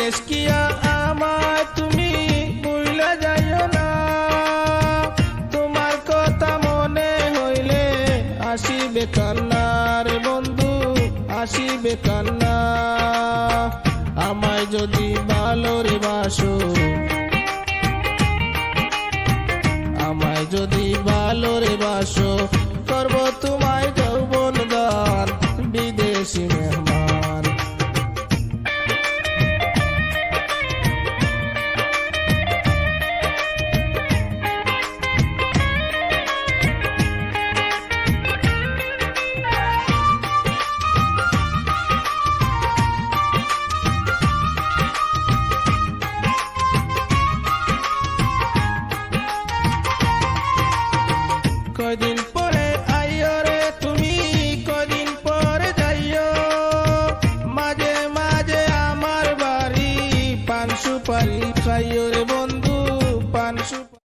দেশকিয়া আমায় তুমি ভুইলা যাইও না, তোমার কথা মনে হইলে আসিবে কান্না রে বন্ধু, আসিবে কান্না। আমায় যদি ভালো রে বাসো, আমায় যদি ভালো রে বাসো, করব তোমায় যৌবন দান বিদেশি মেহমান। কয়দিন পরে আইও রে তুমি, কয়দিন পরে যাইও, মাঝে মাঝে আমার বাড়ি পান সুপারি খাইও রে বন্ধু, পান সুপারি।